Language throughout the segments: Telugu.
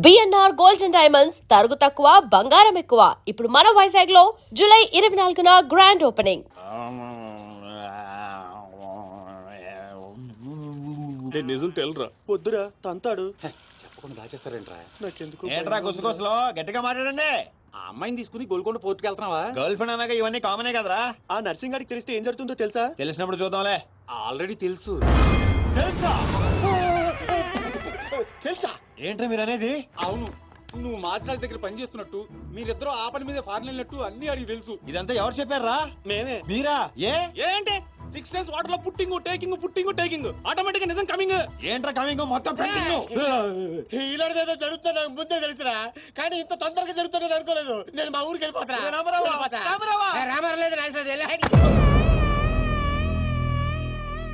బిఎన్ఆర్ గోల్డ్ అండ్ డైమండ్స్ తరుగు తక్కువ బంగారం ఎక్కువ. ఇప్పుడు మన వైజాగ్ లో జూలై 24న గ్రాండ్ ఓపెనింగ్. నిజం తెలరా వద్దురా తంతాడు. చెప్పకుండా దాచేస్తారేంట్రా? నాకెందుకు ఏంట్రా గుసగుసలో గట్టిగా మాట్లాడండి. ఆ అమ్మాయిని తీసుకుని గోల్కొండ పోర్టుకి వెళ్తున్నావా? గర్ల్ ఫ్రెండ్ అన్నాక ఇవన్నీ కామనే కదరా. ఆ నర్సింగ్ గారికి తెలిస్తే ఏం జరుగుతుందో తెలుసా? తెలిసినప్పుడు చూద్దాంలే. ఆల్రెడీ తెలుసు. తెలుసా? తెలుసా? ఏంట్రా మీరు అనేది? అవును, నువ్వు మాచిరాజు దగ్గర పని చేస్తున్నట్టు, మీరిద్దరూ ఆ పని మీద ఫారెన్ వెళ్ళినట్టు అన్ని అడిగి తెలుసు. ఇదంతా ఎవరు చెప్పారా? మేమే. మీరా? ఏంటే 6 days వాటర్ లో పుట్టింగ్ ఆటోమేటిక్ గా నిజం కమింగ్. ఏంట్రా కమింగ్ మొత్తం పెండింగ్. ఇలాంటిదేదో జరుగుతుందో నాకు ముందే తెలుసురా, కానీ ఇంత తొందరగా జరుగుతుందని అనుకోలేదు. నేను మా ఊరికి వెళ్ళిపోతా. రామారావు లేదు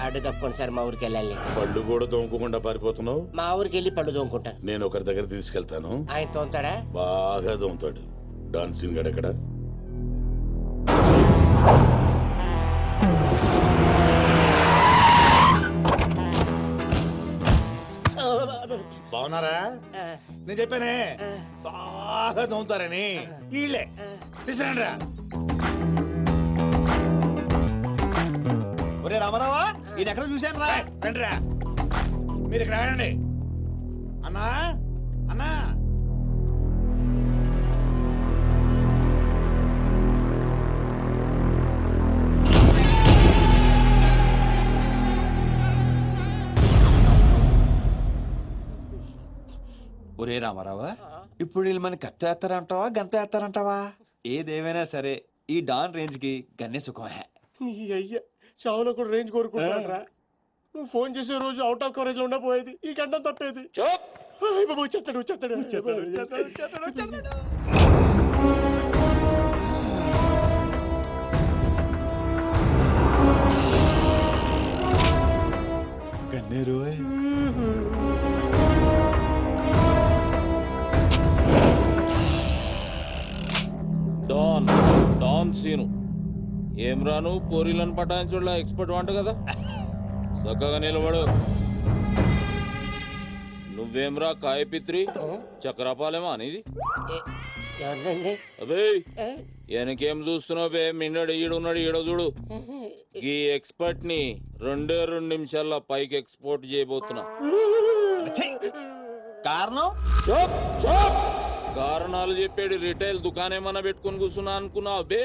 అడ్డు తప్పుకోండి సార్, మా ఊరికి వెళ్ళాలి. పళ్ళు కూడా తోముకోకుండా పారిపోతున్నావు. మా ఊరికి వెళ్ళి పళ్ళు తోముకుంటాను. నేను ఒకరి దగ్గర తీసుకెళ్తాను, ఆయన తోముతాడా? బాగా తోముతాడు. డాన్సింగ్ గడెక్కడ? బాగున్నారా? నేను చెప్పానే బాగా తోముతారని. వీళ్ళే తీసుకురండి రా. ఒరే రామారావా, ఇది ఎక్కడ చూశాను రా. రండి రా, మీరు ఇక్కడ ఆగండి. అన్నా అన్నా, ఒరే రామారావా, ఇప్పుడు వీళ్ళు మన కత్తి వేస్తారంటావా గంత వేస్తారంటావా? ఏదేమైనా సరే ఈ డాన్ రేంజ్ కి గన్నే సుఖమే. నీ అయ్యా చావులో కూడా రేంజ్ కోరుకుంటారా? నువ్వు ఫోన్ చేసే రోజు అవుట్ ఆఫ్ కవరేజ్ లో ఉండబోయేది, ఈ గంటం తప్పేది. చెత్తాడు. గన్నేరు డాన్ సీను ఏం రాను పోరీలను పటాయించుడులా ఎక్స్పర్ట్ వంట కదా. చక్కగా నిలబడు. నువ్వేమ్రా కాయపిత్రి చక్రపాలేమా అనేది? ఎవరండి? అబే వెనకేం చూస్తున్నావు బే? మిన్నడు ఈడున్నాడు, ఈడ చూడు. ఈ ఎక్స్పర్ట్ ని 2 నిమిషాల్లో పైకి ఎక్స్పోర్ట్ చేయబోతున్నా. కారణం? కారణాలు చెప్పాడు. రిటైల్ దుకాణం పెట్టుకుని కూర్చున్నా అనుకున్నావు బే?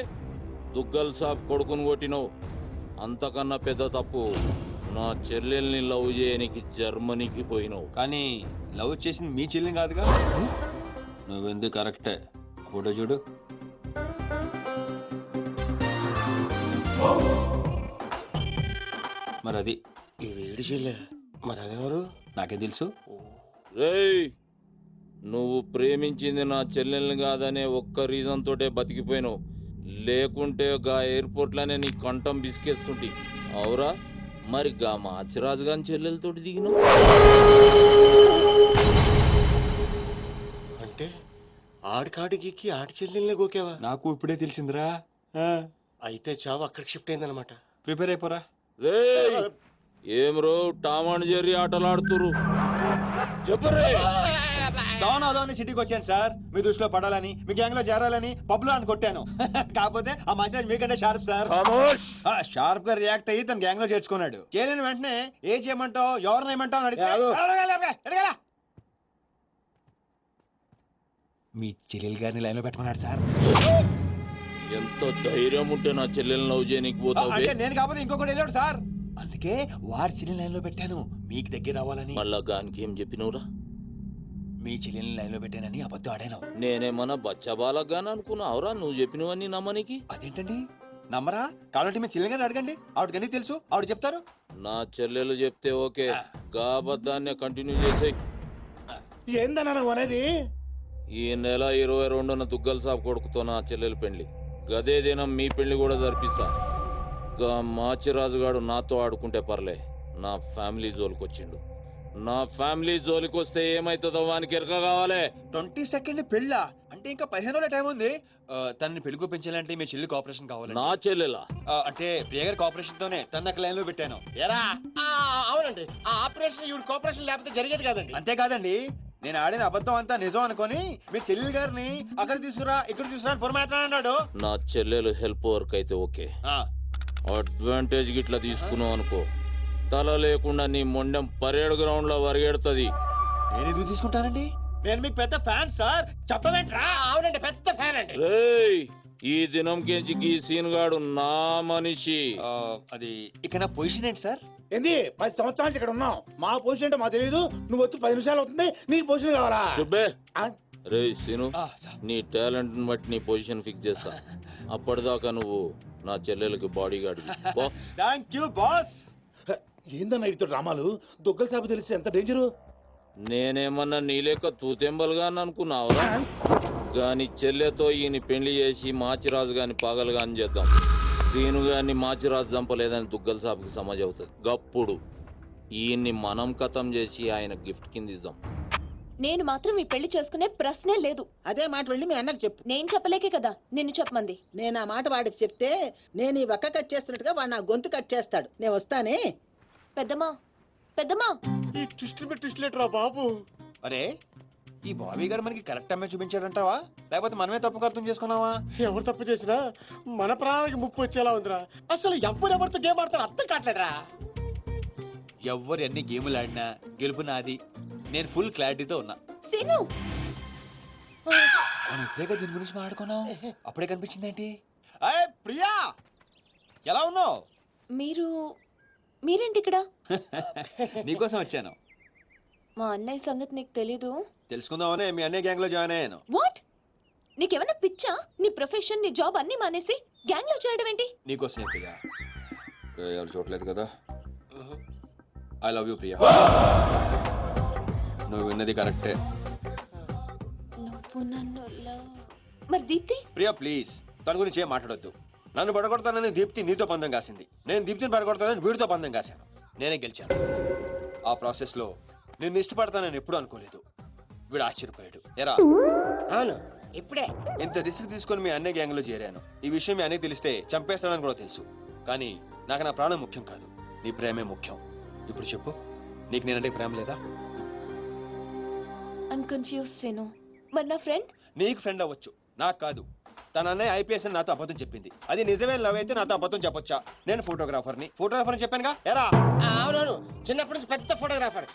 దుగ్గల్ సాబ్ కొడుకుని కొట్టినవు. అంతకన్నా పెద్ద తప్పు నా చెల్లెల్ని లవ్ చేయనికి జర్మనీకి పోయినావు. కానీ లవ్ చేసింది మీ చెల్లిని కాదుగా. నువ్వెందుకు కరెక్టే. ఫోటో చూడు. మరి అది ఈ వేడి చెల్లె మరి అదెవరు? నాకే తెలుసు. రేయ్, నువ్వు ప్రేమించింది నా చెల్లెల్ని కాదనే ఒక్క రీజన్ తోటే బతికిపోయినావు. లేకుంటే గా ఎయిర్పోర్ట్ లోనే నీ కంఠం బిసికేస్తుంటి. అవురా? మరి గా మాచిరాజు గాని చెల్లెలతోటి దిగినావు. అంటే ఆడికాడికి ఆడి చెల్లెల్ని గోకేవా? నాకు ఇప్పుడే తెలిసిందిరా. అయితే చావు అక్కడికి షిఫ్ట్ అయిందనమాట. ప్రిపేర్ అయిపోరా. రేయ్, ఏం రో టామ్ అండ్ జెర్రీ ఆటలాడుతురు? చెప్పరే. డాన్ అదోని సిటీకి వచ్చాను సార్, మీ దృష్టిలో పడాలని, మీ గ్యాంగ్ లో చేరాలని పబ్ లో అని కొట్టాను. కాకపోతే ఆ మంచి మీకంటే షార్ప్ సార్. షార్ప్ గా రియాక్ట్ అయ్యి తన గ్యాంగ్ లో చేర్చుకున్నాడు. చేరిన వెంటనే ఏం చేయమంటావు, ఎవరిని ఏమంటావు అని అడిగితే మీ చెల్లెలు గారిని లైన్ లో పెట్టమన్నాడు సార్. ఎంత ధైర్యం ఉంటే నా చెల్లెల్ని లవ్ చేయనికి పోతావు? అంటే నేను కాకపోతే ఇంకొకటి వెళ్ళాడు సార్, అందుకే వారి చెల్లెలు లైన్ లో పెట్టాను మీకు దగ్గర రావాలని. మళ్ళా గానికి ఏం చెప్పినవురా? మీ చెల్లెల్ని లైన్ లో పెట్టానని అబద్ధం ఆడాను. నేనేమన్నా బచ్చబాలగాని అనుకున్నావురా నువ్వు చెప్పినవన్నీ నమ్మనికి? అదేంటండి నమ్మరా? కావాలంటే మీ చెల్లెలు గారిని అడగండి, ఆవిడకి అన్ని తెలుసు, ఆవిడ చెప్తారు. నా చెల్లెలు చెప్తే ఓకే, గా అబద్ధాన్ని కంటిన్యూ చేసే. ఏందన్నా నువ్వు అనేది? ఈ నెల 22న దుగ్గల్ సాబ్ కొడుకుతో నా చెల్లెలు పెళ్లి. గదే దినం మీ పెళ్లి కూడా జరిపిస్తా. గా మాచిరాజుగాడు నాతో ఆడుకుంటే పర్లే, నా ఫ్యామిలీ జోలికొచ్చిండు. నా ఫ్యామిలీ జోలికొస్తే ఏమైతుందో వానికి ఎరక కావాలి. 22nd పెళ్ళా? అంటే అంటే ఇంకా 15 రోజుల టైం ఉంది. తనని పెళ్లి పెంచాలంటే మీ చెల్లి కోఆపరేషన్ కావాలి. నా చెల్లెలా? అంటే ప్రియ గారి కోఆపరేషన్ తోనే తన లైన్ లో పెట్టాను. ఎరా అవునండి, ఆ ఆపరేషన్ ఈవిడ కోఆపరేషన్ లేకపోతే జరిగేది కాదండి. అంతేకాదండి, నేను ఆడిన అబద్ధం అంతా నిజం అనుకొని మీ చెల్లెలు గారిని అక్కడ తీసుకురా ఇక్కడ తీసుకురా అని పురమాత్ర అన్నాడు. నా చెల్లెలు హెల్ప్ వర్క్ అయితే ఓకే. అడ్వాంటేజ్ గిట్లా తీసుకున్నావు అనుకో, తల లేకుండా నీ మొండెం పరేడ్ గ్రౌండ్ లో వరిగెడుతుంది. నేను ఎందుకు తీసుకుంటానండి? నేను మీకు పెద్ద ఫ్యాన్ సార్. చెప్పవేంట్రా? అవునండి, పెద్ద ఫ్యాన్ అండి. రేయ్, ఈ దినం కెంచి ఈ సీన్ గాడు నా మనిషి. అది ఇక నా పొజిషన్ ఏంటి సార్? ఏంది 10 సంవత్సరాల నుంచి ఇక్కడ ఉన్నాం. మా పొజిషన్ అంటే మాకు తెలియదు. నువ్వు వచ్చి 10 నిమిషాలు అవుతుంది, నీకు పొజిషన్ కావాలా? చుబ్బే. ఆ? రేయ్ సీను, సార్. నీ టాలెంట్ బట్టి నీ పొజిషన్ ఫిక్స్ చేస్తా. అప్పటిదాకా నువ్వు నా చెల్లెలకి body guard. Thank you boss. ఏందన్నా ఇటు డ్రామాలు? దొగ్గల సాబు తెలిస్తే ఎంత డేంజరు. నేనేమన్నా నీ లెక్క తూతెంబలుగా అనుకున్నావురా? గాని చెల్లెతో ఈయన పెళ్లి చేసి మాచిరాజు గాని పాగలుగా అని చేద్దాం. సీను గాని మాచిరాజు చంపలేదని దుగ్గల సాబుకి సమాజ్ అవుతుంది. గప్పుడు ఈయన్ని మనం కథం చేసి ఆయన గిఫ్ట్ కింద ఇద్దాం. నేను మాత్రం ఈ పెళ్లి చేసుకునే ప్రశ్నే లేదు. అదే మాట వెళ్ళి మీ అన్నకు చెప్పు. నేను చెప్పలేకే కదా నిన్ను చెప్పమంది. నేను ఆ మాట వాడికి చెప్తే నేను ఈ వక్క కట్ చేస్తున్నట్టుగా వాడు నా గొంతు కట్ చేస్తాడు. నేను వస్తానే. పెద్దమ్మా, పెద్దమ్మా, ఈ ట్విస్ట్ మీద ట్విస్ట్ లేటరా బాబు. అరే, ఈ బాబీ గారు మనకి కరెక్ట్ అమ్మాయి చూపించాడంటావా, లేకపోతే మనమే తప్పుగా అర్థం చేసుకున్నావా? ఎవరు తప్పు చేసినా మన ప్రాణానికి ముప్పు వచ్చేలా ఉందిరా. అసలు ఎవరెవరితో గేమ్ ఆడతారు అర్థం కావట్లేదురా. ఎవ్వరు ఎన్ని గేములు ఆడినా గెలుపు నాది. నేను ఫుల్ క్లారిటీతో ఉన్నా. సీను, మనం ఇప్పుడే దీని గురించి మాట్లాడుకున్నాం, అప్పుడే కనిపించింది ఏంటి? అయ్యే ప్రియా, ఎలా ఉన్నావు? మీరేంటి ఇక్కడ? నీకోసం వచ్చాను. మా అన్నయ్య సంగతి నీకు తెలీదు. తెలుసుకుందామనే మీ అన్నయ్య గ్యాంగ్ లో జాయిన్ అయ్యాను. వాట్? నీకేమన్నా పిచ్చా? నీ ప్రొఫెషన్, నీ జాబ్ అన్ని మానేసి గ్యాంగ్ లో చేయడం ఏంటి? నీకోసమే ప్రియా. ఎవరు చూడలేదు కదా. I love you Priya. నువ్వు విన్నది కరెక్టే. నువ్వు నన్ను మరి దీప్తి? ప్రియా ప్లీజ్, తన గురించి ఏం మాట్లాడొద్దు. నన్ను పడగొడతానని దీప్తి నీతో పందెం కాసింది. నేను దీప్తిని పడగొడతానని వీడితో పందెం కాశాను. నేనే గెలిచాను. ఆ ప్రాసెస్ లో నిన్ను ఇష్టపడతానని ఎప్పుడు అనుకోలేదు. వీడు ఆశ్చర్యపోయాడు. ఎరా? అవును, ఇప్పుడే. ఇంత రిస్క్ తీసుకొని మీ అన్నయ్య గ్యాంగ్ లో చేరాను. ఈ విషయం మీ అన్నయ్య తెలిస్తే చంపేస్తానని కూడా తెలుసు. కానీ నాకు నా ప్రాణం ముఖ్యం కాదు, నీ ప్రేమే ముఖ్యం. ఇప్పుడు చెప్పు, నీకు నేనంటే ప్రేమ లేదా? I'm confuse Seenu. మరి నా ఫ్రెండ్? నీకు ఫ్రెండ్ అవ్వచ్చు, నాకు కాదు. తన అన్నయ్య ఐపీఎస్ అని నాతో అబద్ధం చెప్పింది. అది నిజమే లవ్ అయితే నాతో అబద్ధం చెప్పొచ్చా? నేను ఫోటోగ్రాఫర్ని అని చెప్పానుగా. ఎరా? అవునవును, చిన్నప్పటి నుంచి పెద్ద photographer.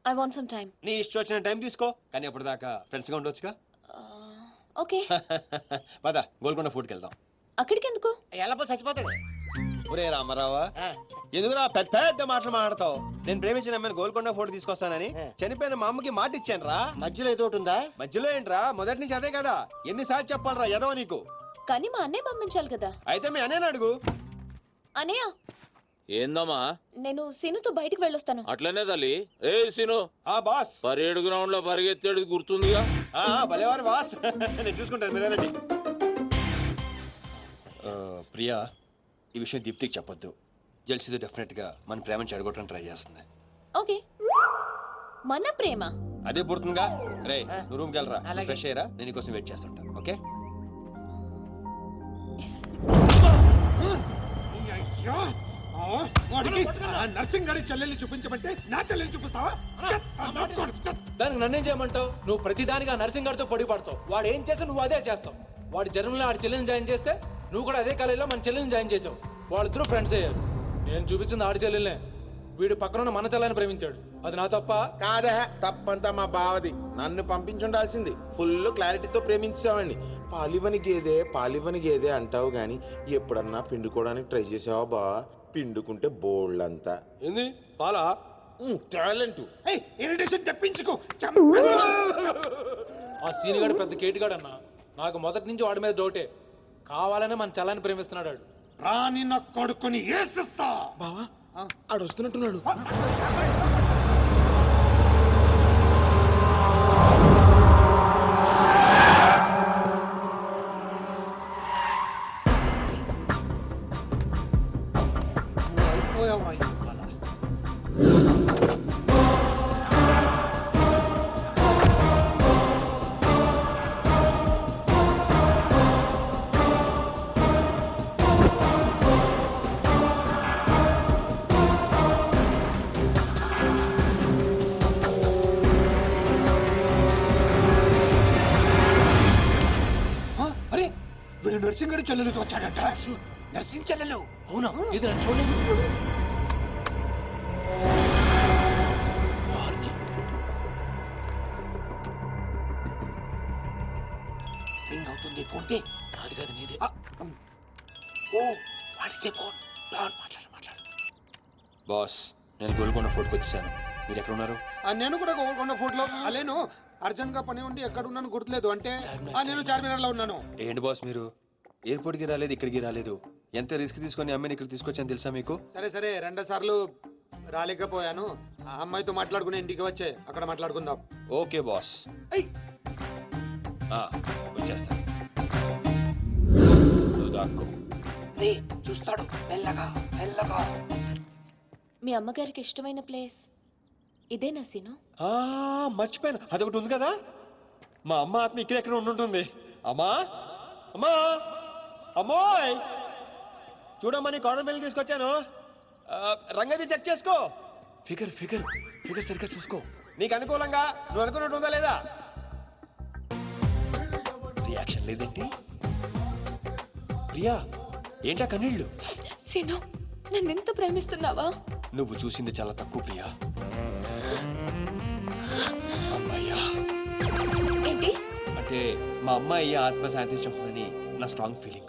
I want some time. నీ ఇష్టం వచ్చిన టైం తీసుకో, కానీ అప్పుడు దాకా ఫ్రెండ్స్ గా ఉండొచ్చుగా. ఓకే. పద గోల్కొండ ఫుడ్కి వెళ్దాం. అక్కడికి ఎందుకు? ఎలా చచ్చిపోతాడు. ఒరే రామారావా, ఎందుకురా పెద్ద పెద్ద మాటలు మాడతావు? నేను ప్రేమించిన అమ్మాయిని గోల్కొండ ఫోటో తీసుకొస్తానని చనిపోయిన మా అమ్మకి మాట ఇచ్చాను రా. మధ్యలో ఏదో ఒకటి ఉందా? మధ్యలో ఏంట్రా, మొదటి నుంచి అదే కదా. ఎన్నిసార్లు చెప్పాలరా ఎదవ నీకు? కానీ మా అన్నయ్య పంపించాలి కదా. అయితే మీ అన్నయ్యని అడుగు. అన్నయ్య, ఏందమ్మా? నేను సీనుతో బయటికి వెళ్ళొస్తాను. అట్లనే తల్లి. ఏ సీను, ఆ బాస్ పరేడ్ గ్రౌండ్ లో పరిగెత్తేది గుర్తుందిగా? భలేవారు బాస్. నేను చూసుకుంటాను, మీరేనండి. ప్రియా, ఈ విషయం దీప్తికి చెప్పొద్దు. జెల్సీతో డెఫినెట్ గా మన ప్రేమను చెడగొట్టడం ట్రై చేస్తుంది. ఓకే. మన ప్రేమ అదే పుడుతుందిగా. రే, నువ్వు రూమ్కి వెళ్ళరా, ఫ్రెష్ అయ్యరా, నేను నీకోసం వెయిట్ చేస్తుంటా. ఓకే? నర్సింగ్ గారి చెల్లెల్ని చూపించమంటే నా చెల్లెల్ని చూపిస్తావా? దానికి నన్నేం చేయమంటావు? నువ్వు ప్రతిదానికి ఆ నర్సింగ్ గారితో పొడి పడతావు. వాడు ఏం చేస్తే నువ్వు అదే చేస్తావు. వాడి జన్మలో ఆడి చెల్లెని జాయిన్ చేస్తే నువ్వు కూడా అదే కాలేజీలో మన చెల్లెని జాయిన్ చేసావు. వాళ్ళిద్దరూ ఫ్రెండ్స్ అయ్యారు. నేను చూపించింది ఆడి చెల్లెలనే. వీడు పక్కన మన చెల్లని ప్రేమించాడు. అది నా తప్ప కాదే. తప్పంతా మా బావది. నన్ను పంపించుండాల్సింది. ఫుల్ క్లారిటీతో ప్రేమించావండి. పాలివని గేదే అంటావు గాని ఎప్పుడన్నా పిండుకోవడానికి ట్రై చేసావా బా? పిండుకుంటే బోల్డంతా. ఏంది పాలా? టాలెంట్. ఇరిటేషన్ తెప్పించుకో. ఆ సీనిగాడు పెద్ద కేటుగాడు అన్న. నాకు మొదటి నుంచి వాడి మీద డౌటే. కావాలనే మన చెల్లని ప్రేమిస్తున్నాడు వాడు. రాని నా కొడుకుని ఏసిస్తా. బావా ఆడు వస్తున్నట్టున్నాడు. నర్సింగడి చెల్లెలతో వచ్చాడట. నర్సింగ్ చెల్లెలు. అవునా ఇది నన్ను చూడలేదు. రింగ్ అవుతుంది. ఫోన్కి కాదు కాదు నీదే. ఓ వాడితే ఫోన్. మాట్లాడు. బాస్ నేను గోల్కొండ ఫోర్ట్కి వచ్చాను. మీరు ఎక్కడ ఉన్నారు? నేను కూడా గోల్కొండ ఫోర్ట్లో అలేను. అర్జెంట్ గా పని ఉండి ఎక్కడ ఉన్నాను గుర్తులేదు. అంటే నేను చార్మినార్ లో ఉన్నాను. ఏంటి బాస్ మీరు ఎయిర్పోర్ట్కి రాలేదు, ఇక్కడికి రాలేదు. ఎంత రిస్క్ తీసుకొని అమ్మాయిని ఇక్కడ తీసుకొచ్చాను తెలుసా మీకు? సరే 2 సార్లు రాలేకపోయాను. ఆ అమ్మాయితో మాట్లాడుకుని ఇంటికి వచ్చే అక్కడ మాట్లాడుకుందాం. Okay boss. వచ్చేస్తా. నువ్వు దాక్కో. చూస్తాడు మెల్లగా. మీ అమ్మగారికి ఇష్టమైన ప్లేస్ ఇదేనా సీను? మర్చిపోయాను, అదొకటి ఉంది కదా. మా అమ్మ ఆత్మ ఇక్కడ ఎక్కడ ఉండుంటుంది. అమ్మా అమ్మా అమ్మోయ్ చూడమ్మా, నీ కాటన్ బిల్ తీసుకొచ్చాను. రంగది చెక్ చేసుకో. ఫిగర్ సరిగ్గా చూసుకో. నీకు అనుకూలంగా నువ్వు అనుకున్నట్టు ఉందా లేదా? రియాక్షన్ లేదేంటి? ప్రియా ఏంటా కన్నీళ్ళు? సీను నన్నెంత ప్రేమిస్తున్నావా? నువ్వు చూసింది చాలా తక్కువ ప్రియా. అమ్మాయ్యా ఏంటి అంటే మా అమ్మాయి ఆత్మ శాంతించమని నా స్ట్రాంగ్ ఫీలింగ్.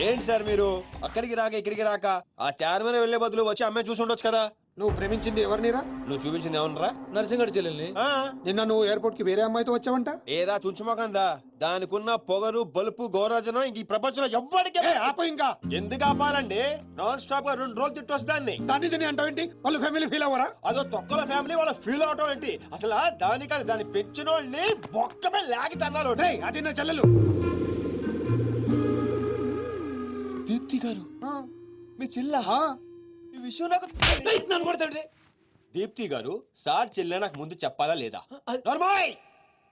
ఏంటి సార్ మీరు అక్కడికి రాక ఇక్కడికి రాక ఆ చార్మినార్ వెళ్లే బదులు వచ్చి అమ్మాయి చూసి ఉండొచ్చు కదా. నువ్వు ప్రేమించింది ఎవరినిరా? నువ్వు చూపించింది ఏమన్నారా? నర్సింగడి చెల్లెల్ని. నిన్న నువ్వు ఎయిర్పోర్ట్ కి వేరే అమ్మాయితో వచ్చావంట. ఏదా చుంచుమోకందా? దానికున్న పొగరు బలుపు గౌరవజనం ఇంక ఈ ప్రపంచంలో ఎవ్వడికి ఆప ఇంకా ఎందుకు ఆపాలండి? నాన్ స్టాప్ గా 2 రోజులు తిట్టొచ్చు దాన్ని. దాన్ని అంటావేంటి? వాళ్ళు ఫ్యామిలీ ఫీల్ అవ్వరా? అదో తొక్కల ఫ్యామిలీ వాళ్ళ ఫీల్ అవటం ఏంటి? అసలు దానికని దాన్ని పెంచిన వాళ్ళని బొక్కమే లాగి తన్నారు. అది నా చెల్లెలు. దీప్తి గారు మీ చెల్ల ఈ విషయం నాకు నన్ను కొడతాడు. దీప్తి గారు సార్ చెల్లె నాకు ముందు చెప్పాలా లేదా? నార్మల్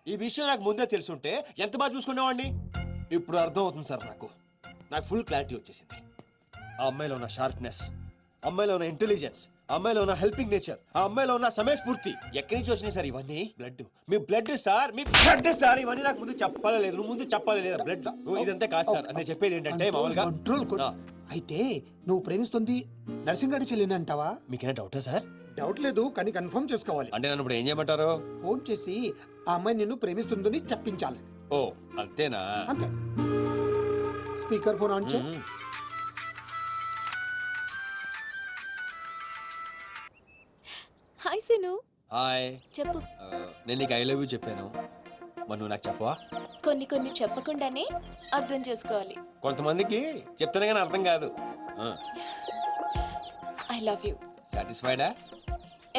ఈ విషయం నాకు ముందే తెలుసుంటే ఎంత బాగా చూసుకునేవాడిని. ఇప్పుడు అర్థం అవుతుంది సార్. నాకు ఫుల్ క్లారిటీ వచ్చేసింది. ఆ అమ్మాయిలో ఉన్న షార్ప్నెస్, అమ్మాయిలో ఉన్న ఇంటెలిజెన్స్, అమ్మాయిలో ఉన్న హెల్పింగ్ నేచర్, ఆ అమ్మాయిలో ఉన్న సమయస్ఫూర్తి ఎక్కడి నుంచి వచ్చినాయి సార్ ఇవన్నీ? బ్లడ్ మీ బ్లడ్ సార్, మీ బ్లడ్ సార్. ఇవన్నీ నాకు ముందు చెప్పాలా లేదు? నువ్వు ముందు చెప్పాలా లేదా? బ్లడ్ ఇదంతా కాదు సార్. నేను చెప్పేది ఏంటంటే మామూలుగా అయితే నువ్వు ప్రేమిస్తుంది నర్సింగడి చెల్లిని అంటావా? మీకేనా డౌటా సార్? డౌట్ లేదు, కానీ కన్ఫర్మ్ చేసుకోవాలి. అంటే నన్ను ఇప్పుడు ఏం చేయమంటారు? ఫోన్ చేసి ఆ అమ్మాయి నిన్ను ప్రేమిస్తుందని చెప్పించాలి. ఓ అంతేనా? అంతే. స్పీకర్ ఫోన్ ఆన్ చే. హాయ్ సీను. హాయ్. చెప్పు. నేను నీకు ఐ లవ్ యూ చెప్పాను, మరి నువ్వు నాకు చెప్పవా? కొన్ని చెప్పకుండానే అర్థం చేసుకోవాలి. కొంతమందికి చెప్తానే కానీ అర్థం కాదు. I love you. సాటిస్ఫైడా?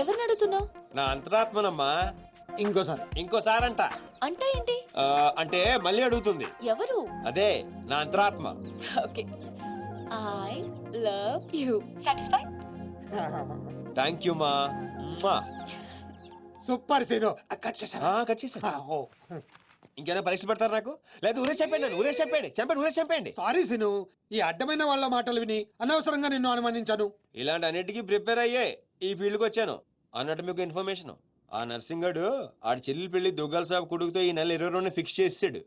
ఎవరిని అడుగుతున్నావు? నా అంతరాత్మనమ్మా. ఇంకోసారి అంట. అంటే ఏంటి? అంటే మళ్ళీ అడుగుతుంది. ఎవరు? అదే నా అంతరాత్మ. Okay. I love you. Satisfy? Thank you మా. Super scene. కట్ చేసా. ఇంకేమైనా పరీక్ష పెడతారు నాకు? లేదు ఊరే చెప్పండి. సారీ సీను, ఈ అడ్డమైన వాళ్ళ మాటలు విని అనవసరంగా నిన్ను అనుమానించాను. ఇలాంటి అన్నిటికీ ప్రిపేర్ అయ్యే ఈ ఫీల్డ్ కి వచ్చాను. అన్నట్టు మీకు ఇన్ఫర్మేషన్, ఆ నర్సింగడు ఆడి చెల్లెలు పెళ్లి దుగ్గాల సాబ్ కొడుకుతో ఈ నెల 22 ఫిక్స్ చేసాడు.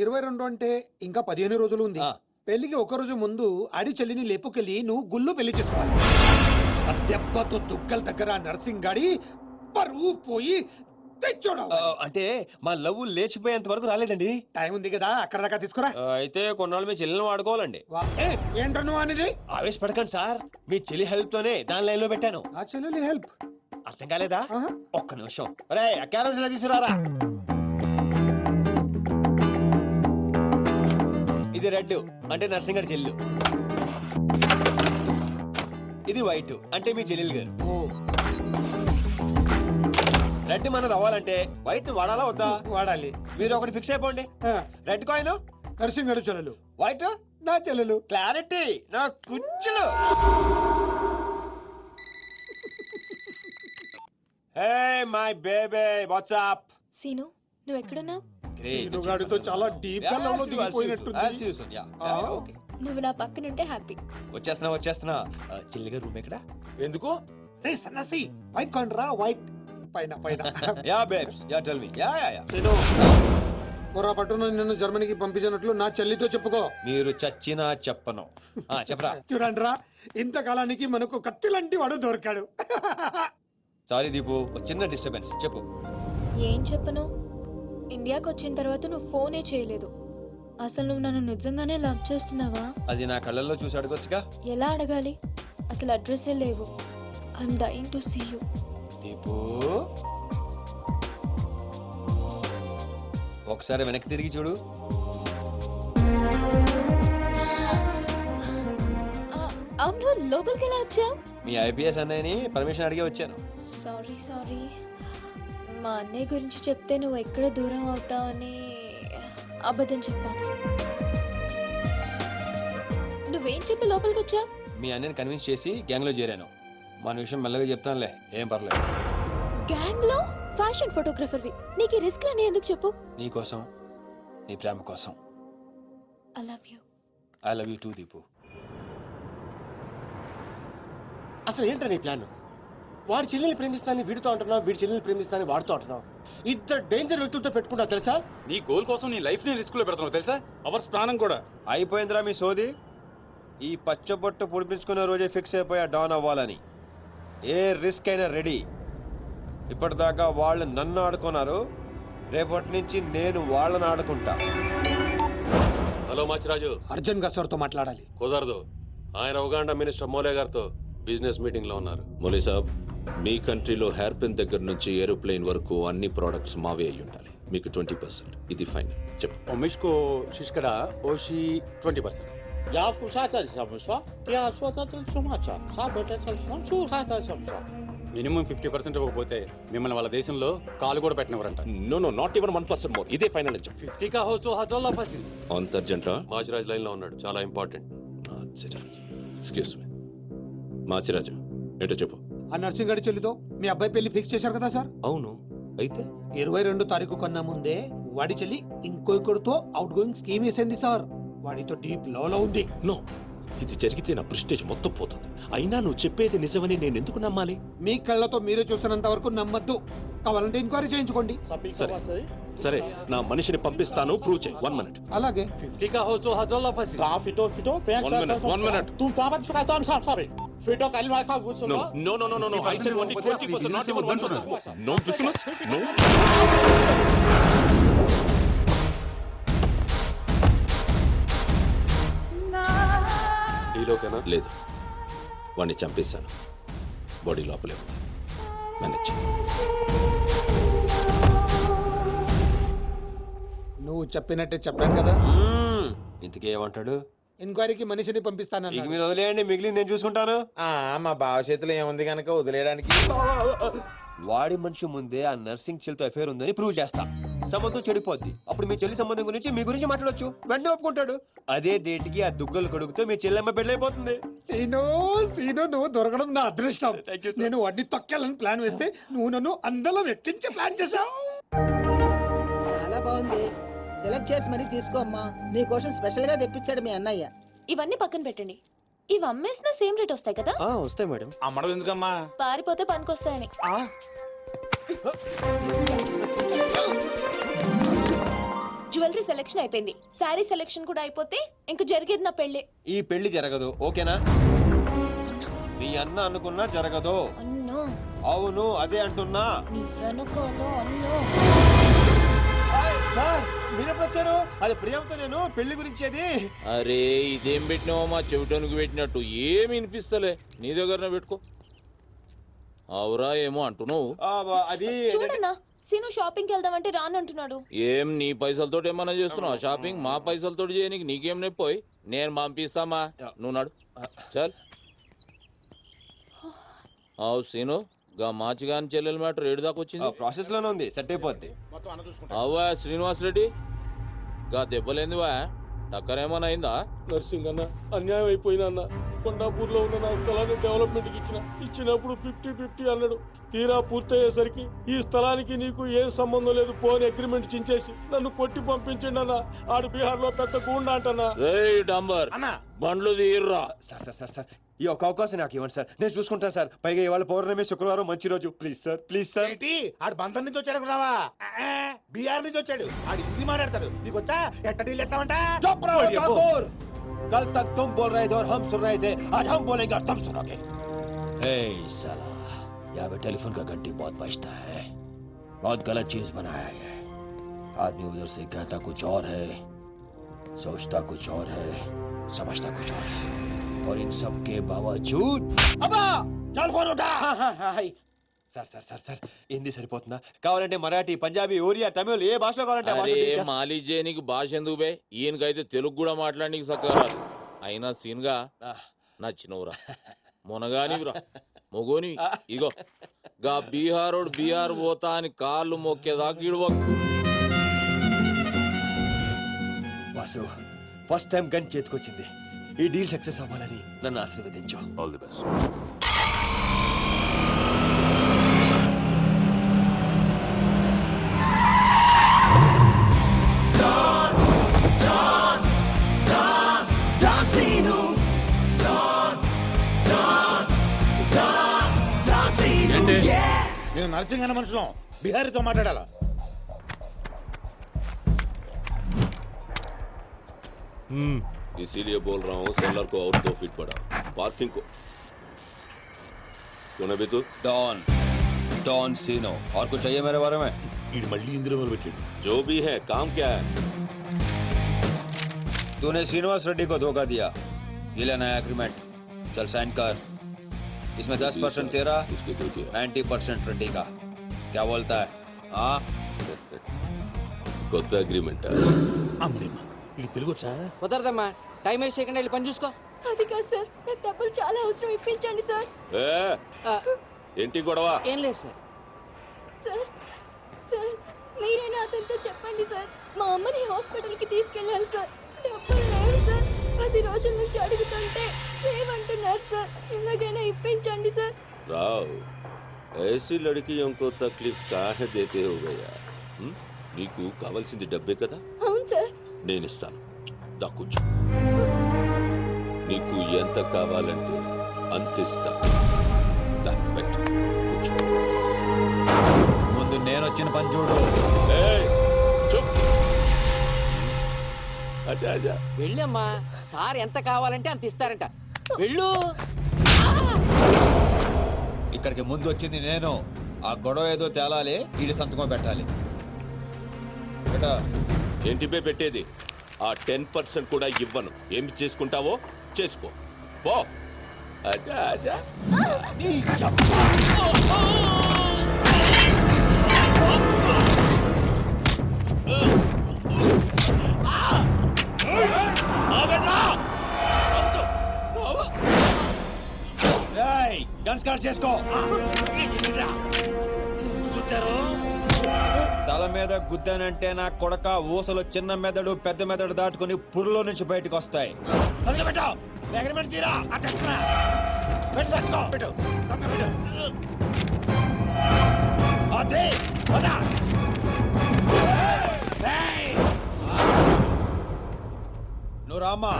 22 అంటే ఇంకా 15 రోజులు ఉంది. పెళ్లికి ఒక రోజు ముందు ఆడి చెల్లిని లేపుకెళ్ళి నువ్వు గుళ్ళు పెళ్లి చేసుకోవాలి. దెబ్బతో దుగ్గల దగ్గర నర్సింగ్ గాడి పరువు పోయి తెచ్చోడు. అంటే మా లవ్ లేచిపోయేంత వరకు రాలేదండి. టైం ఉంది కదా, అక్కడ దాకా తీసుకురా. అయితే కొన్నాళ్ళు మీ చెల్లెలను వాడుకోవాలండి. ఏంట్రా నువ్వు అనేది? ఆవేశపడకండి సార్, మీ చెల్లి హెల్ప్ తోనే దాని లైన్ లో పెట్టాను. ఆ చెల్లెలి హెల్ప్ అర్థం కాలేదా? ఒక్క నిమిషం. అరే క్యారెట్ తీసుకురారా. ఇది రెడ్ అంటే నర్సింగడి చెల్లు, ఇది వైట్ అంటే మీ చెల్లెలు గారు. రెడ్ మనది అవ్వాలంటే వైట్ వాడాలా వద్దా? వాడాలి. మీరు ఒకటి ఫిక్స్ అయిపోండి. రెడ్ కాయిన్ నర్సింగడి చెల్లెలు, వైట్ నా చెల్లెలు. క్లారిటీ నా కుచ్చులు. Hey my baby what's up? Seenu నువ్వు ఎక్కడున్నావు? సీనుగాడితో చాలా డీప్ గా లవ్ లో దిగిపోయినట్టుంది. ఆ. నువ్వు నా పక్కనుంటే హ్యాపీ. వచ్చేస్తున్నా చిల్లిగా రూమ్ ఎక్కడ? ఎందుకు? రే సన్నసి వైట్ కొండ్రా వైట్ పైన పైన. Yeah babes yeah tell me yeah yeah yeah. Seenu పొరపాటున నిన్ను జర్మనీకి పంపించినట్లు నా చెల్లితో చెప్పుకో. మీరు చచ్చినా చెప్పను. చెప్పరా. చూడండిరా ఇంతకాలానికి మనకు కత్తి లాంటి వాడు దొరికాడు. సారీ దీపు, ఒక చిన్న డిస్టర్బెన్స్. చెప్పు. ఏం చెప్పను? ఇండియాకి వచ్చిన తర్వాత నువ్వు ఫోనే చేయలేదు. అసలు నువ్వు నన్ను నిజంగానే లవ్ చేస్తున్నావా? అది నా కళ్ళల్లో చూసి అడగొచ్చుగా. ఎలా అడగాలి? అసలు అడ్రస్సే లేవు. I'm dying to see you. Deepu ఒకసారి వెనక్కి తిరిగి చూడు. అవును, లోపలికి ఎలా వచ్చావు? మీ ఐపీఎస్ అన్నయ్యని పర్మిషన్ అడిగి వచ్చాను. సారీ. మా అన్నయ్య గురించి చెప్తే నువ్వు ఎక్కడ దూరం అవుతావని అబద్ధం చెప్పాను. నువ్వేం చెప్పి లోపలికి వచ్చావు? మీ అన్నయ్యని కన్విన్స్ చేసి గ్యాంగ్ లో చేరాను. మన విషయం మెల్లగా చెప్తానులే, ఏం పర్లేదు. గ్యాంగ్ లో ఫ్యాషన్ ఫోటోగ్రఫర్వి, నీకు ఈ రిస్క్ అని ఎందుకు చెప్పు? నీ కోసం, నీ ప్రేమ కోసం. I love you. I love you two Deepu. అసలు ఏంటో నీ ప్లాన్? వాడి చెల్లెల్ని ప్రేమిస్తానని వీడితో అంటున్నావు, వీడి చెల్లెల్ని ప్రేమిస్తానని వాడితో అంటున్నావు. ఇద్దరు డేంజర్ వ్యక్తులతో పెట్టుకున్నావు తెలుసా? నీ గోల్ కోసం నీ లైఫ్ ని రిస్క్ లో పెడుతున్నావు తెలుసా? అవర్స్ ప్రాణం కూడా. అయిపోయిందిరా మీ సోది. ఈ పచ్చబొట్టు పొడిపించుకునే రోజే ఫిక్స్ అయిపోయా డాన్ అవ్వాలని. ఏ రిస్క్ అయినా రెడీ. ఇప్పటిదాకా వాళ్ళు నన్ను ఆడుకున్నారు, రేపటి నుంచి నేను వాళ్ళని ఆడుకుంటా. హలో మాచిరాజు. అర్జున్ గా సార్తో మాట్లాడాలి. కుదరదు, ఆయన ఉగాండా మినిస్టర్ మోలే గారితో బిజినెస్ మీటింగ్ లో ఉన్నారు. మోలీ సాబ్, మీ కంట్రీలో హెయిర్ పిన్ దగ్గర నుంచి ఏరోప్లేన్ వరకు అన్ని ప్రోడక్ట్స్ మావే అయి ఉండాలి. మీకు 20%. ఇది ఫైనల్. చెప్పు. ఒమిష్కో శిష్కడ ఓషి 20%. యా పుషాచా సమస్య యా స్వతత్ర సమాచా సాబెట చల్సం సుహాత సమస్య. మినిమం 50% ఇవ్వకపోతే మిమ్మల్ని వాళ్ళ దేశంలో కాలు కూడా పెట్టినవరంట. No not even 1% more. ఇదే ఫైనల్ అని చెప్పు. 50 కా హోచో హజల్లా ఫసి. అంత అర్జెంటా? మాచిరాజ్ లైన్ లో ఉన్నాడు, చాలా ఇంపార్టెంట్. Excuse me. మాచిరాజు ఏంటో చెప్పు. ఆ నర్సింగ్ గారి చెల్లితో మీ అబ్బాయి పెళ్లి ఫిక్స్ చేశారు కదా సార్? అవును, అయితే 22 తారీఖు కన్నా ముందే వాడి చెల్లి ఇంకొకరితో అవుట్ గోయింగ్ స్కీమ్ వేసింది సార్. వాడితో డీప్ లో ఉంది. నో, ఇది జరిగితే నా ప్రెస్టేజ్ మొత్తం పోతుంది. అయినా నువ్వు చెప్పేది నిజమని నేను ఎందుకు నమ్మాలి? మీ కళ్ళతో మీరే చూసినంత వరకు నమ్మద్దు. కావాలంటే ఎంక్వైరీ చేయించుకోండి. సరే, నా మనిషిని పంపిస్తాను, ప్రూవ్ చేయి. 1 minute. అలాగే 50 కా హోచో హజల్లా ఫసి. కాఫీతో ఫిటో One minute. తు పాపం సుఖాతం సారీ ఫిటో కలిమా కా గుసులో. No. I said only 20%, not even 1%. No business. No. డీలోకేనా? లేదు, వాడిని చంపేశాను. బాడీ లోపలే ఉంది. మేనేజ్. నువ్వు చెప్పినట్టే చెప్పాను కదా. ఇంతకీ ఏమంటాడు? ఎంక్వైరీకి మనిషిని ఇక పంపిస్తానన్నా. మీరు వదిలేయండి, మిగిలింది నేను చూసుకుంటాను. మా బావ చేతిలో ఏముంది కనుక వదిలేయడానికి. వాడి మనిషి ముందే ఆ నర్సింగ్ చెల్లితో అఫేర్ ఉందని ప్రూవ్ చేస్తా. సంబంధం చెడిపోద్ది. అప్పుడు మీ చెల్లి సంబంధం గురించి మీ గురించి మాట్లాడొచ్చు. వెంటనే ఒప్పుకుంటాడు. అదే డేట్ కి ఆ దుగ్గలు కొడుకుతో మీ చెల్లెమ్మ పెళ్ళైపోతుంది. సీను నువ్వు దొరకడం నా అదృష్టం. Thank you, sir. నేను వాడిని తొక్కాలని ప్లాన్ వేస్తే నువ్వు నన్ను అందలం ఎక్కించి ప్లాన్ చేశావు. చాలా బాగుంది. సెలెక్ట్ చేసి మరీ తీసుకో అమ్మా. నీకోసం స్పెషల్ గా తెప్పించాడు మీ అన్నయ్య. ఇవన్నీ పక్కన పెట్టండి. ఇవి అమ్మేసిన సేమ్ రేట్ వస్తాయి కదా? వస్తాయి మేడం. అమ్మడం ఎందుకమ్మా? పారిపోతే పనికొస్తాయని. జ్యువెలరీ సెలెక్షన్ అయిపోయింది. శారీ సెలెక్షన్ కూడా అయిపోతే ఇంక జరిగేది నా పెళ్లి. ఈ పెళ్లి జరగదు, ఓకేనా? నీ అన్న అనుకున్నా జరగదు. అన్నో, అవును, అదే అంటున్నా. నీ వెనుకోలో అన్నో. సార్ మీరెప్పుడు వచ్చారు? అది ప్రియాంతో నేను పెళ్లి గురించి అది. అరే, ఇదేం పెట్టినావో మా చెవిటానికి పెట్టినట్టు ఏమి వినిపిస్తలే. నీ దగ్గరనే పెట్టుకో. అవురా ఏమో అంటున్నావు. అది చూడన్నా, సీను షాపింగ్కి వెళ్దామంటే రానంటున్నాడు. ఏం నీ పైసలతో ఏమన్నా చేస్తున్నావు షాపింగ్? మా పైసలతో చేయనీకి నీకేం నొప్పోయి? నేను పంపిస్తామా, నువ్వు నడు. చల్. అవు సీను, గా మాచిగాని చెల్లెల మ్యాటర్ ఏడు దాకా వచ్చింది. ప్రాసెస్ లోనే ఉంది, సెట్ అయిపోద్ది. అవ్వా శ్రీనివాస్ రెడ్డి, గా దెబ్బలేందివా? టక్కరేమన్నా అయిందా? నర్సింగ్ అన్న, అన్యాయం అయిపోయినా అన్న. కొండాపూర్ లో ఉన్న నా స్థలాన్ని డెవలప్మెంట్ కి ఇచ్చినప్పుడు 50-50 అన్నాడు. తీరా పూర్తయ్యేసరికి ఈ స్థలానికి నీకు ఏం సంబంధం లేదు పోని అగ్రిమెంట్ చించేసి నన్ను కొట్టి పంపించండి అన్న. ఆడు బీహార్ లో పెద్ద గూండా అంటన్నా. డాంబర్ అన్నా బండ్లు తీర్రా. సార్ ఈ ఒక్క అవకాశం నాకు ఇవ్వండి సార్, నేను చూసుకుంటాను సార్. పైగా ఇవాళ పౌర్ణమి, శుక్రవారం మంచి రోజు. Please sir. ఏంటి ఆడు బంధం నుంచి వచ్చాడు రావా? బీహార్ నుంచి వచ్చాడు. ఆడు హిందీ మాట్లాడతాడు. నీకు వచ్చా ఎట్ట డీల్ ఎత్తామంట? चुप रहो ठाकुर, कल तक तुम बोल रहे थे और हम सुन रहे थे, आज हम बोलेंगे और तुम सुनोगे. साला यहाँ पे टेलीफोन का घंटी बहुत बजता है. बहुत गलत चीज बनाया है. आदमी उधर से कहता कुछ और है, सोचता कुछ और है, समझता कुछ और है, और इन सब के बावजूद అబ్బా చల్ ఫోన్ ఉఠా. సార్ హిందీ సరిపోతుందా? కావాలంటే మరాఠీ, పంజాబీ, ఒరియా, తమిళ్ ఏ భాషలో కావాలంటే ఆ భాషలో అరే teach చేస్తా. మాలిజే నీకు భాష ఎందుకు బే? ఈయనకైతే తెలుగు కూడా మాట్లాడనీకి సక్కగా రాదు. అయినా సీన్గా నచ్చినవురా, మొనగానివిరా, మొగోని. ఇగో గా బీహారోడు బీహార్ పోతా అని కాళ్ళు మొక్కేదాకా ఇడవ. వాసు, ఫస్ట్ టైం గన్ చేతికొచ్చింది. ఈ డీల్ సక్సెస్ అవ్వాలని నన్ను ఆశీర్వదించు. All the best. నేను నర్సింగ్ అన్న మనుషులం బిహారీతో మాట్లాడాలా? इसीलिए बोल रहा हूँ सेलर को और 2 फीट बढ़ा, पार्किंग को. कौन है बे तू? डॉन सीनो. और कुछ चाहिए मेरे बारे में? मल्ली इंदिरा वाल बैठे. जो भी है, काम क्या है? तूने श्रीनिवास रेड्डी को धोखा दिया. ये लेना है एग्रीमेंट. चल साइन कर. इसमें 10% तेरा, 90% रेड्डी का. क्या बोलता है? हाँ కొత్త అగ్రిమెంట్. అమ్మలేమా ఇది తెలుగు వచ్చా? కుదరదమ్మా, టైం వేస్ట్ చేయకుండా వెళ్ళి పని చూసుకో. అది కాదు సార్, నాకు డబ్బులు చాలా అవసరం, ఇప్పించండి సార్. ఏంటి గొడవ? ఏం లేదు సార్. సార్ సార్ మీరైనా అతనితో చెప్పండి సార్, మా అమ్మని హాస్పిటల్కి తీసుకెళ్ళాలి సార్. డబ్బులు లేవు సార్, 10 రోజుల నుంచి అడుగుతుంటే లేవంటున్నారు సార్. ఎలాగైనా ఇప్పించండి సార్. రావ్, ऐसी लड़कियों को तकलीफ काहे देते हो गया? నీకు కావాల్సింది డబ్బే కదా? అవును సార్. నేను ఇస్తాను, దా కూర్చో. నీకు ఎంత కావాలంటే అంత ఇస్తా. దా పెట్టు, కూర్చో. ముందు నేను వచ్చిన పని చూడు. చూప్. అచ్చా అచ్చా వెళ్ళమ్మా, సార్ ఎంత కావాలంటే అంత ఇస్తారంట. వెళ్ళు. ఇక్కడికి ముందు వచ్చింది నేను. ఆ గొడవ ఏదో తేలాలి, ఈడి సంతకం పెట్టాలి. ఏంటి పే పెట్టేది? ఆ 10% కూడా ఇవ్వను. ఏమి చేసుకుంటావో చేసుకో, పో. అచ్చా అచ్చా. గన్ స్టార్ట్ చేసుకో. తల మీద గుద్దానంటే నా కొడక ఊసలు చిన్న మెదడు పెద్ద మెదడు దాటుకుని పురులో నుంచి బయటకు వస్తాయి. నువ్వు రామ్మా.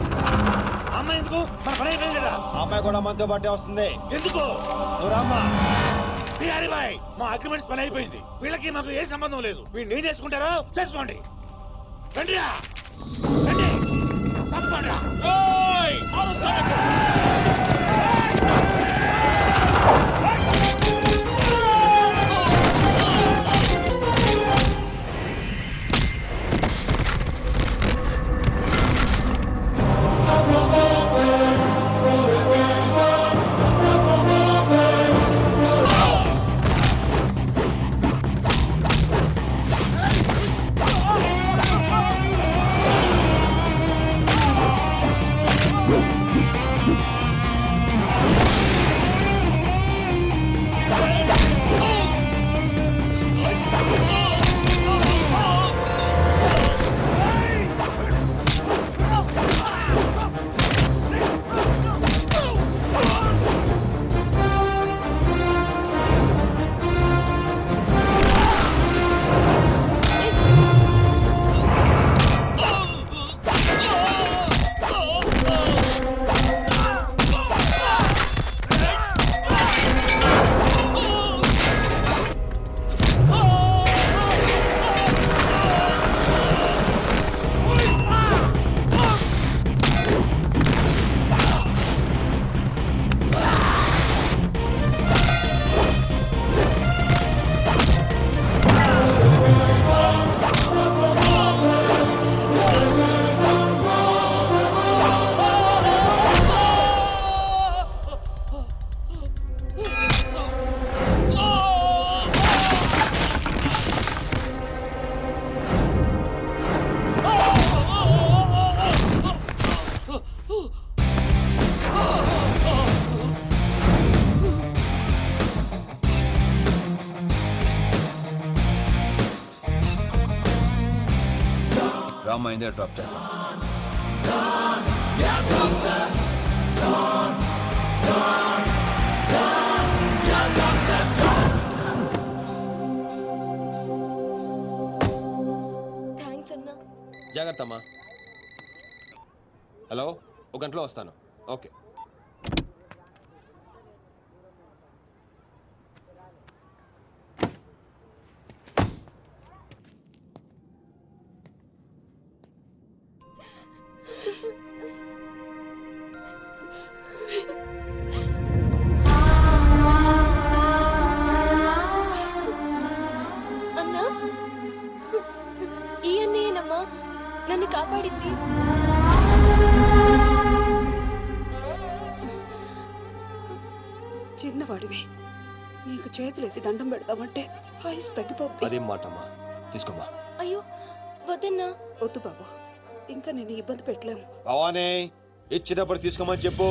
అమ్మ ఎందుకు? మన పని అయిపోయింది కదా. అమ్మాయి కూడా మనతో పాటే వస్తుంది. ఎందుకు? నువ్వు రామ్మా. బిహారీ బాయ్, మా అగ్రిమెంట్స్ పని అయిపోయింది. వీళ్ళకి మాకు ఏ సంబంధం లేదు. వీళ్ళు ఏం చేసుకుంటారో చేసుకోండి. రండిరా, రండి, తప్పకుండా. అమ్మ ఇందే డ్రాప్ చేస్తాను. థ్యాంక్స్ అన్నా. జాగ్రత్త అమ్మా. హలో, ఒక గంటలో వస్తాను. ఓకే. అన్నా, ఈ అన్నయ్యనమ్మా నన్ను కాపాడింది. చిన్నవాడివి, నీకు చేతులు ఎత్తి దండం పెడతామంటే ఆయుస్ తగ్గిపోతుంది. అదేం మాటమ్మా, తీసుకోమ్మా. అయ్యో వద్దన్నా. వద్దు బాబు, ఇంకా నిన్ను ఇబ్బంది పెట్టలేము. భవానీ, ఇచ్చినప్పుడు తీసుకోమని చెప్పు.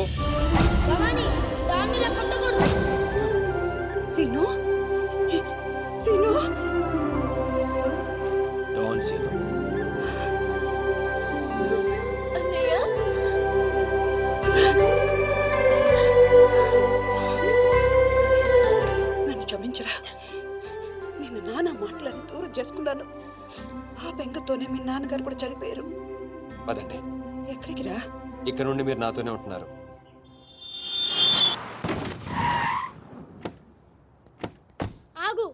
Seenu, Seenu, don't see no. అన్నయ్య, నన్ను క్షమించరా. నేను నాన్న మాటలను దూరం చేసుకున్నాను. ఆ బెంగతోనే మీ నాన్నగారు కూడా చనిపోయారు. పదండి. ఎక్కడికి రా? ఇక్కడ నుండి మీరు నాతోనే ఉంటున్నారు. ఆగు.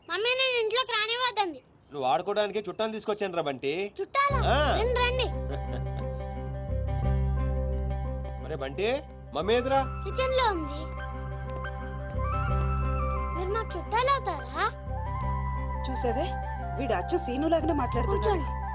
మమ్మీ నేను ఇంట్లోకి రానివ్వద్దండి. నువ్వు ఆడుకోవడానికి చుట్టాలు తీసుకొచ్చాను రా బంటి. చుట్టాలా? ఆ. రండి. మరే బంటి, మమ్మీ ఎదురా? కిచెన్ లో ఉంది. మీరు మాకు చుట్టాలు అవుతారా? చూసావే, వీడు అచ్చు సీను లాగానే మాట్లాడుతున్నాడు.